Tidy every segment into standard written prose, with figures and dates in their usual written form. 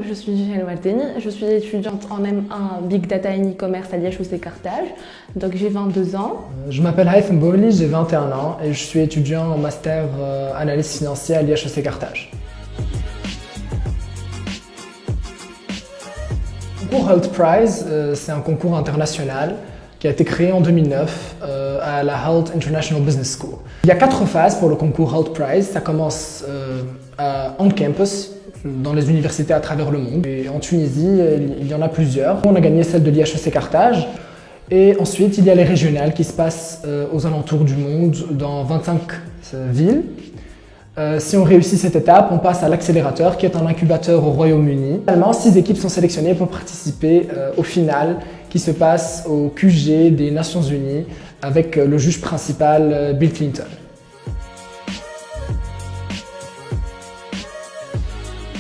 Je suis Jihél Wardeni, je suis étudiante en M1 Big Data and E-commerce à l'IHEC Carthage, donc j'ai 22 ans. Je m'appelle Haïfem Bouli, j'ai 21 ans et je suis étudiant en master analyse financière à l'IHEC Carthage. Le concours Health Prize, c'est un concours international qui a été créé en 2009 à la Health International Business School. Il y a 4 phases pour le concours Health Prize. Ça commence on campus, dans les universités à travers le monde. Et en Tunisie, il y en a plusieurs. On a gagné celle de l'IHEC Carthage. Et ensuite, il y a les régionales qui se passent aux alentours du monde, dans 25 villes. Si on réussit cette étape, on passe à l'accélérateur, qui est un incubateur au Royaume-Uni. Finalement, 6 équipes sont sélectionnées pour participer au final, qui se passe au QG des Nations Unies, avec le juge principal Bill Clinton.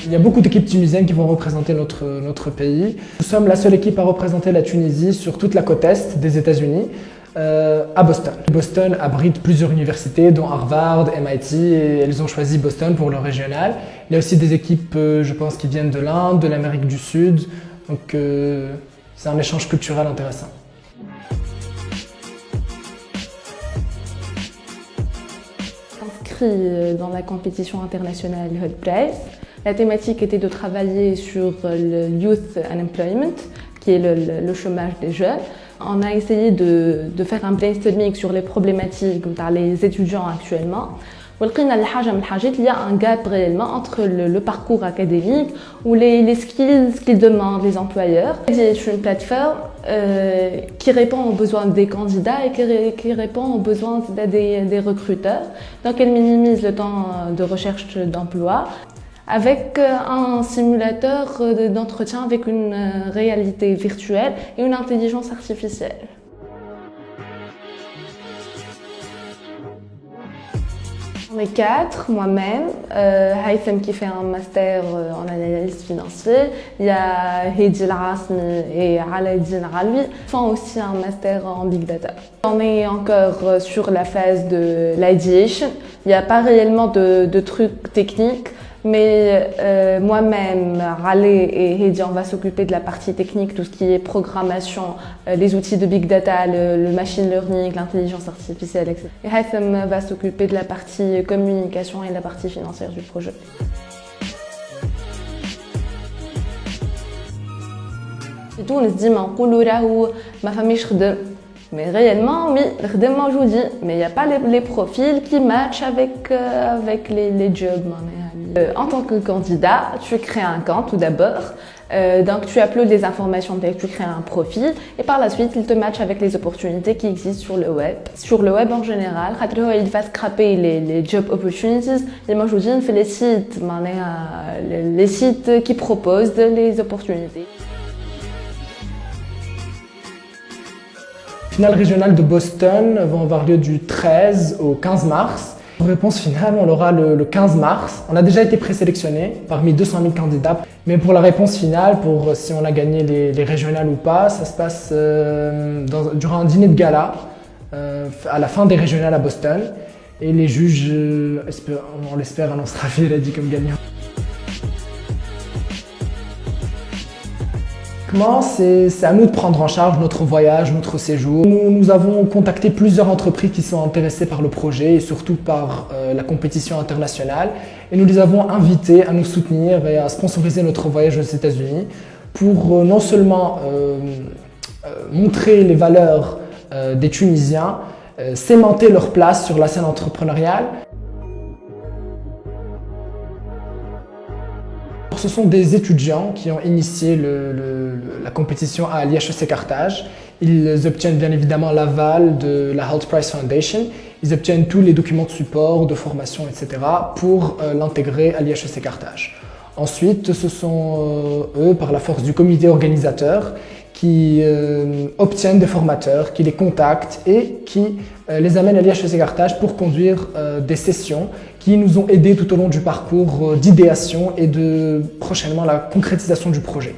Il y a beaucoup d'équipes tunisiennes qui vont représenter notre pays. Nous sommes la seule équipe à représenter la Tunisie sur toute la côte est des États-Unis, à Boston. Boston abrite plusieurs universités, dont Harvard, MIT, et elles ont choisi Boston pour leur régional. Il y a aussi des équipes, je pense, qui viennent de l'Inde, de l'Amérique du Sud, donc c'est un échange culturel intéressant. Inscrit dans la compétition internationale Health Prize. La thématique était de travailler sur le Youth Unemployment, qui est le chômage des jeunes. On a essayé de faire un brainstorming sur les problématiques dans les étudiants actuellement. Il y a un gap réellement entre le parcours académique ou les skills qu'ils demandent les employeurs. C'est une plateforme qui répond aux besoins des candidats et qui répond aux besoins des recruteurs. Donc elle minimise le temps de recherche d'emploi avec un simulateur d'entretien avec une réalité virtuelle et une intelligence artificielle. On est 4, moi-même, Haïfem qui fait un master en analyse financière, il y a Hedi Al-Asmi et Aladdin Ralwi qui font aussi un master en Big Data. On est encore sur la phase de l'ideation, il n'y a pas réellement de trucs techniques, mais moi-même, Raleigh et Hedi, on va s'occuper de la partie technique, tout ce qui est programmation, les outils de Big Data, le machine learning, l'intelligence artificielle, etc. Et Haïfem va s'occuper de la partie communication et de la partie financière du projet. Et tout, on se dit, ma famille mais réellement, oui, mais il n'y a pas les profils qui matchent avec les jobs. En tant que candidat, tu crées un compte tout d'abord, donc tu uploads des informations, tu crées un profil et par la suite, il te match avec les opportunités qui existent sur le web. Sur le web en général, il va scraper les job opportunities, fait les sites qui proposent les opportunités. Les finales régionales de Boston vont avoir lieu du 13 au 15 mars. Pour réponse finale, on l'aura le 15 mars. On a déjà été présélectionné parmi 200 000 candidats. Mais pour la réponse finale, pour si on a gagné les régionales ou pas, ça se passe durant un dîner de gala à la fin des régionales à Boston. Et les juges, on l'espère, annoncera Viredi comme gagnant. C'est à nous de prendre en charge notre voyage, notre séjour. Nous avons contacté plusieurs entreprises qui sont intéressées par le projet et surtout par la compétition internationale. Et nous les avons invités à nous soutenir et à sponsoriser notre voyage aux États-Unis pour non seulement montrer les valeurs des Tunisiens, cimenter leur place sur la scène entrepreneuriale. Ce sont des étudiants qui ont initié la compétition à l'IHEC Carthage. Ils obtiennent bien évidemment l'aval de la Health Prize Foundation. Ils obtiennent tous les documents de support, de formation, etc. pour l'intégrer à l'IHEC Carthage. Ensuite, ce sont eux, par la force du comité organisateur, qui obtiennent des formateurs, qui les contactent et qui les amènent à l'IHEC Carthage pour conduire des sessions qui nous ont aidés tout au long du parcours d'idéation et de prochainement la concrétisation du projet.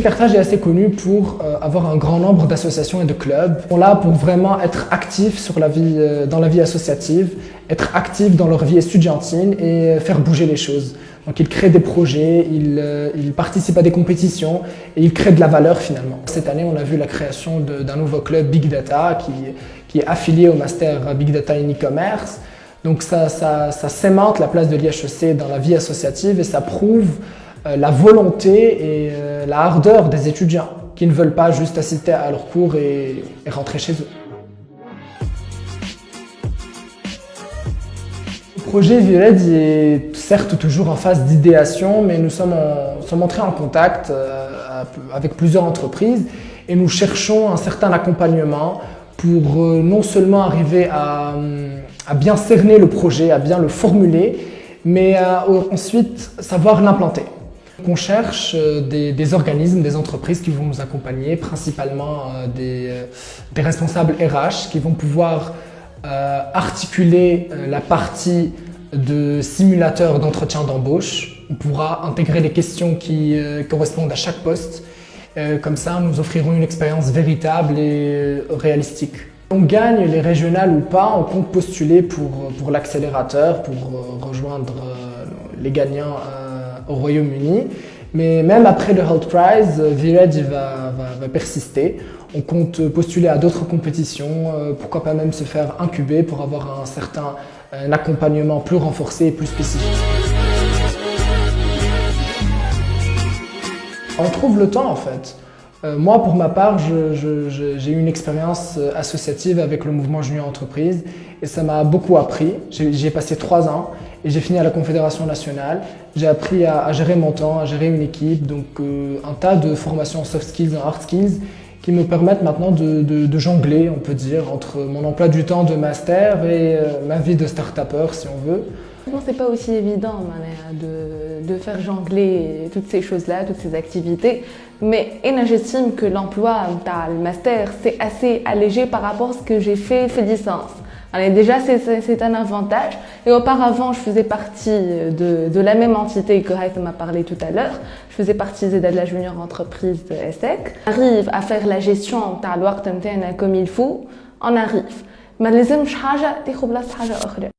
Carthage est assez connu pour avoir un grand nombre d'associations et de clubs. Ils sont là pour vraiment être actifs dans la vie associative, être actifs dans leur vie estudiantine et faire bouger les choses. Donc ils créent des projets, ils participent à des compétitions et ils créent de la valeur finalement. Cette année, on a vu la création d'un nouveau club Big Data qui est affilié au master Big Data in e-commerce. Donc ça sémente la place de l'IHEC dans la vie associative et ça prouve la volonté et la ardeur des étudiants qui ne veulent pas juste assister à leurs cours et rentrer chez eux. Le projet Vired est certes toujours en phase d'idéation, mais nous sommes entrés en contact avec plusieurs entreprises et nous cherchons un certain accompagnement pour non seulement arriver à bien cerner le projet, à bien le formuler, mais ensuite savoir l'implanter. On cherche des organismes, des entreprises qui vont nous accompagner, principalement des responsables RH qui vont pouvoir articuler la partie de simulateur d'entretien d'embauche. On pourra intégrer les questions qui correspondent à chaque poste. Comme ça, nous offrirons une expérience véritable et réalistique. On gagne les régionales ou pas, on compte postuler pour l'accélérateur, pour rejoindre les gagnants au Royaume-Uni. Mais même après le Health Prize, Vired va persister. On compte postuler à d'autres compétitions, pourquoi pas même se faire incuber pour avoir un accompagnement plus renforcé et plus spécifique. On trouve le temps en fait. Moi, pour ma part, j'ai eu une expérience associative avec le mouvement Junior Entreprise et ça m'a beaucoup appris. J'y ai passé 3 ans et j'ai fini à la Confédération nationale. J'ai appris à gérer mon temps, à gérer une équipe, donc un tas de formations en soft skills, en hard skills qui me permettent maintenant de jongler, on peut dire, entre mon emploi du temps de master et ma vie de start-upper, si on veut. C'est pas aussi évident de faire jongler toutes ces choses-là, toutes ces activités, mais j'estime que l'emploi le master c'est assez allégé par rapport à ce que j'ai fait licence. Déjà c'est un avantage et auparavant je faisais partie de la même entité que Haitham m'a parlé tout à l'heure. Je faisais partie de la junior entreprise de ESSEC. On arrive à faire la gestion de l'ouaqt comme il faut, on arrive. Mais les choses تاخذ بلاصة حاجة أخرى.